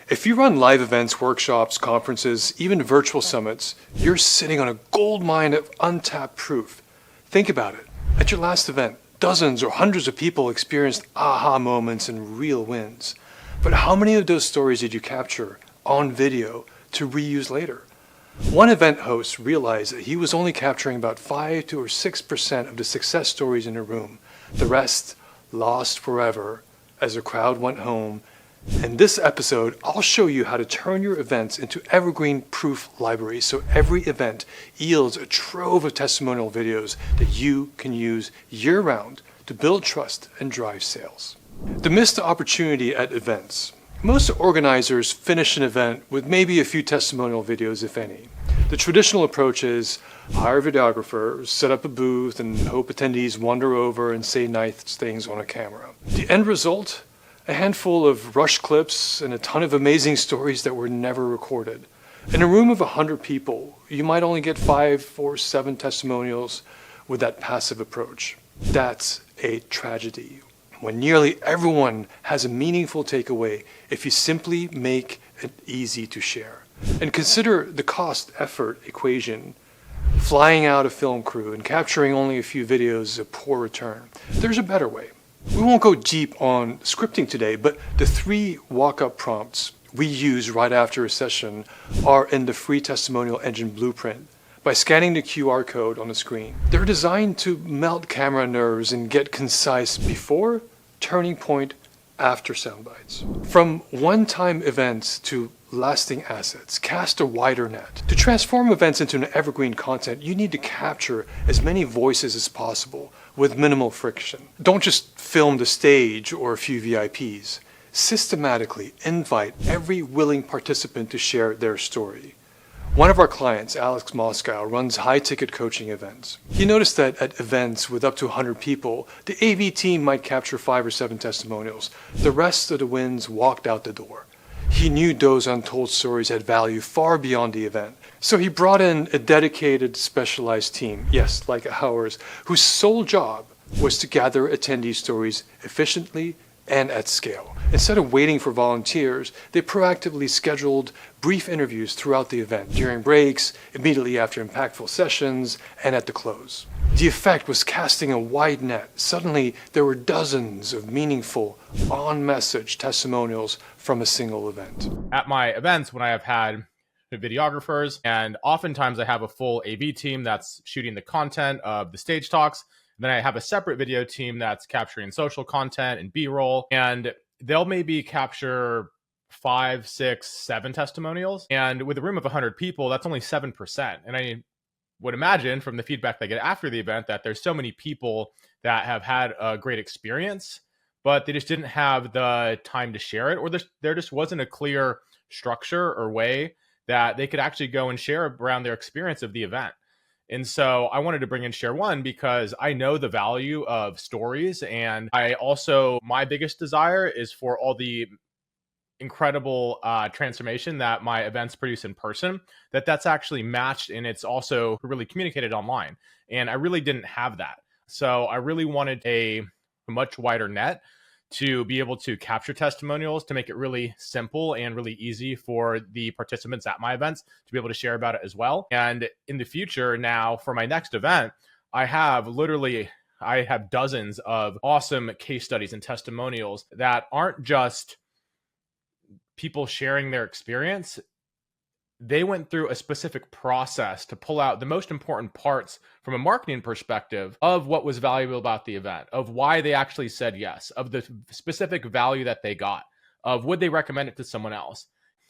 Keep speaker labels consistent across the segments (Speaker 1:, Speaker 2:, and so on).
Speaker 1: If you run live events, workshops, conferences, even virtual summits, you're sitting on a gold mine of untapped proof. Think about it. At your last event, dozens or hundreds of people experienced aha moments and real wins. But how many of those stories did you capture on video to reuse later? One event host realized that he was only capturing about 5 to 6% of the success stories in a room. The rest lost forever as the crowd went home. In this episode, I'll show you how to turn your events into evergreen proof libraries so every event yields a trove of testimonial videos that you can use year-round to build trust and drive sales. The missed opportunity at events. Most organizers finish an event with maybe a few testimonial videos, if any. The traditional approach is hire a videographer, set up a booth, and hope attendees wander over and say nice things on a camera. The end result? A handful of rush clips and a ton of amazing stories that were never recorded. In a room of 100 people, you might only get 5 or 7 testimonials with that passive approach. That's a tragedy. When nearly everyone has a meaningful takeaway if you simply make it easy to share. And consider the cost-effort equation. Flying out a film crew and capturing only a few videos is a poor return. There's a better way. We won't go deep on scripting today, but the 3 walk-up prompts we use right after a session are in the free testimonial engine blueprint by scanning the QR code on the screen. They're designed to melt camera nerves and get concise before, turning point, after soundbites. From one-time events to lasting assets, cast a wider net. To transform events into an evergreen content, you need to capture as many voices as possible with minimal friction. Don't just film the stage or a few VIPs. Systematically invite every willing participant to share their story. One of our clients, Alex Moscow, runs high-ticket coaching events. He noticed that at events with up to 100 people, the AV team might capture 5 or 7 testimonials. The rest of the wins walked out the door. He knew those untold stories had value far beyond the event. So he brought in a dedicated, specialized team, yes, like ours, whose sole job was to gather attendee stories efficiently and at scale. Instead of waiting for volunteers, they proactively scheduled brief interviews throughout the event, during breaks, immediately after impactful sessions, and at the close. The effect was casting a wide net. Suddenly, there were dozens of meaningful, on-message testimonials from a single event.
Speaker 2: At my events, when I have had videographers, and oftentimes I have a full AV team that's shooting the content of the stage talks. Then I have a separate video team that's capturing social content and B-roll, and they'll maybe capture 5, 6, 7 testimonials. And with a room of 100 people, that's only 7%. And I would imagine from the feedback they get after the event that there's so many people that have had a great experience, but they just didn't have the time to share it, or there just wasn't a clear structure or way that they could actually go and share around their experience of the event. And so I wanted to bring in Share One because I know the value of stories. And my biggest desire is for all the incredible transformation that my events produce in person, that's actually matched and it's also really communicated online. And I really didn't have that. So I really wanted a much wider net to be able to capture testimonials, to make it really simple and really easy for the participants at my events to be able to share about it as well. And in the future now, for my next event, I have dozens of awesome case studies and testimonials that aren't just people sharing their experience. They went through a specific process to pull out the most important parts from a marketing perspective of what was valuable about the event, of why they actually said yes, of the specific value that they got, of would they recommend it to someone else.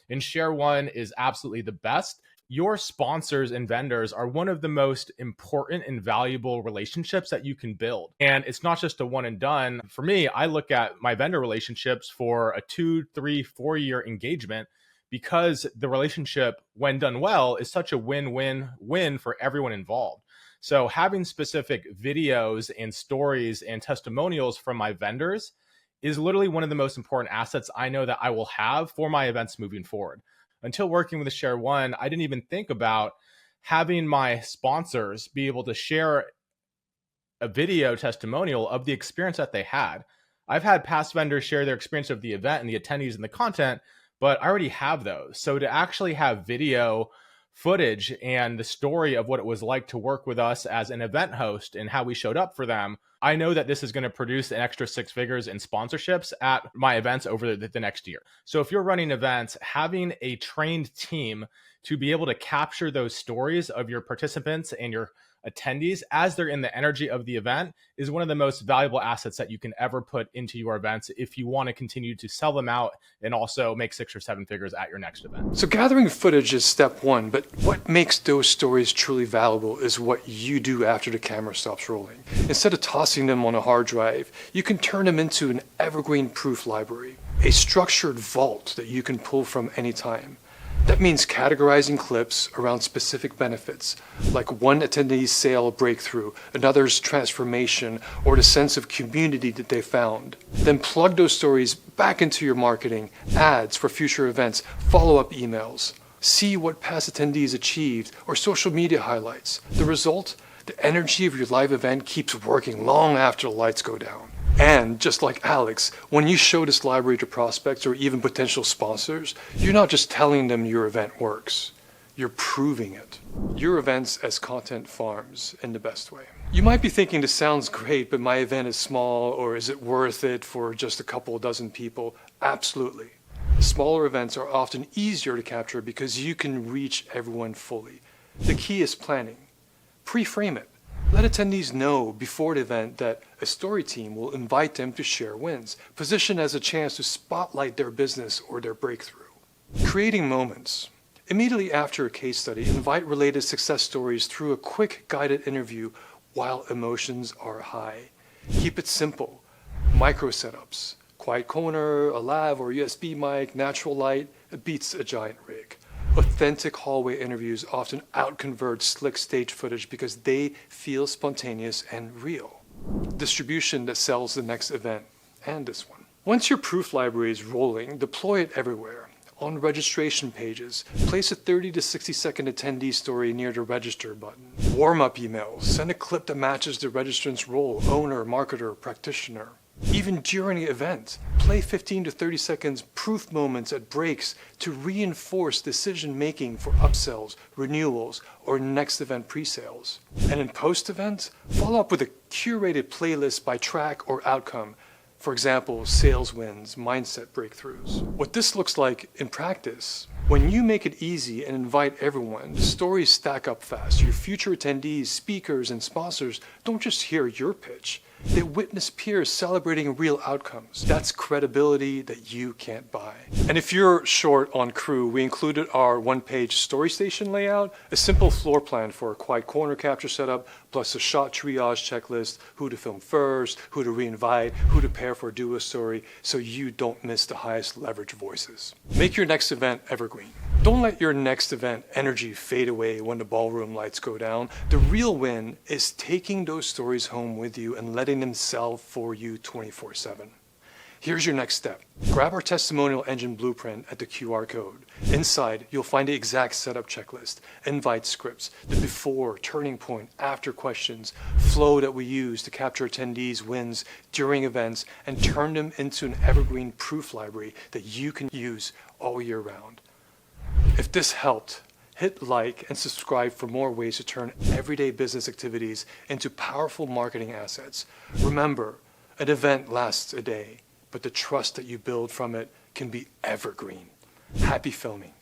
Speaker 2: And Share One is absolutely the best. Your sponsors and vendors are one of the most important and valuable relationships that you can build. And it's not just a one and done. For me, I look at my vendor relationships for a 2, 3, 4-year engagement, because the relationship, when done well, is such a win-win-win for everyone involved. So having specific videos and stories and testimonials from my vendors is literally one of the most important assets I know that I will have for my events moving forward. Until working with Share One, I didn't even think about having my sponsors be able to share a video testimonial of the experience that they had. I've had past vendors share their experience of the event and the attendees and the content, but I already have those. So to actually have video footage and the story of what it was like to work with us as an event host and how we showed up for them, I know that this is going to produce an extra six figures in sponsorships at my events over the next year. So if you're running events, having a trained team to be able to capture those stories of your participants and your attendees as they're in the energy of the event is one of the most valuable assets that you can ever put into your events if you want to continue to sell them out and also make 6 or 7 figures at your next event.
Speaker 1: So gathering footage is step one, but what makes those stories truly valuable is what you do after the camera stops rolling. Instead of tossing them on a hard drive, you can turn them into an evergreen proof library, a structured vault that you can pull from anytime. That means categorizing clips around specific benefits, like one attendee's sale breakthrough, another's transformation, or the sense of community that they found. Then plug those stories back into your marketing, ads for future events, follow-up emails. See what past attendees achieved, or social media highlights. The result? The energy of your live event keeps working long after the lights go down. And just like Alex, when you show this library to prospects or even potential sponsors, you're not just telling them your event works, you're proving it. Your events as content farms in the best way. You might be thinking this sounds great, but my event is small, or is it worth it for just a couple dozen people? Absolutely. Smaller events are often easier to capture because you can reach everyone fully. The key is planning. Pre-frame it. Let attendees know before the event that a story team will invite them to share wins, positioned as a chance to spotlight their business or their breakthrough. Creating moments. Immediately after a case study, invite related success stories through a quick guided interview while emotions are high. Keep it simple. Micro setups. Quiet corner, a lav or USB mic, natural light, it beats a giant rig. Authentic hallway interviews often outconvert slick stage footage because they feel spontaneous and real. Distribution that sells the next event, and this one. Once your proof library is rolling, deploy it everywhere. On registration pages, place a 30 to 60 second attendee story near the register button. Warm-up emails, send a clip that matches the registrant's role, owner, marketer, practitioner. Even during the event, play 15 to 30 seconds proof moments at breaks to reinforce decision-making for upsells, renewals, or next event pre-sales. And in post-event, follow up with a curated playlist by track or outcome. For example, sales wins, mindset breakthroughs. What this looks like in practice: when you make it easy and invite everyone, the stories stack up fast. Your future attendees, speakers, and sponsors don't just hear your pitch. They witness peers celebrating real outcomes. That's credibility that you can't buy. And if you're short on crew, we included our one-page story station layout, a simple floor plan for a quiet corner capture setup, plus a shot triage checklist, who to film first, who to reinvite, who to pair for a duo story, so you don't miss the highest leverage voices. Make your next event evergreen. Don't let your next event energy fade away when the ballroom lights go down. The real win is taking those stories home with you and letting them sell for you 24/7. Here's your next step. Grab our testimonial engine blueprint at the QR code. Inside, you'll find the exact setup checklist, invite scripts, the before, turning point, after questions, flow that we use to capture attendees' wins during events and turn them into an evergreen proof library that you can use all year round. If this helped, hit like and subscribe for more ways to turn everyday business activities into powerful marketing assets. Remember, an event lasts a day, but the trust that you build from it can be evergreen. Happy filming.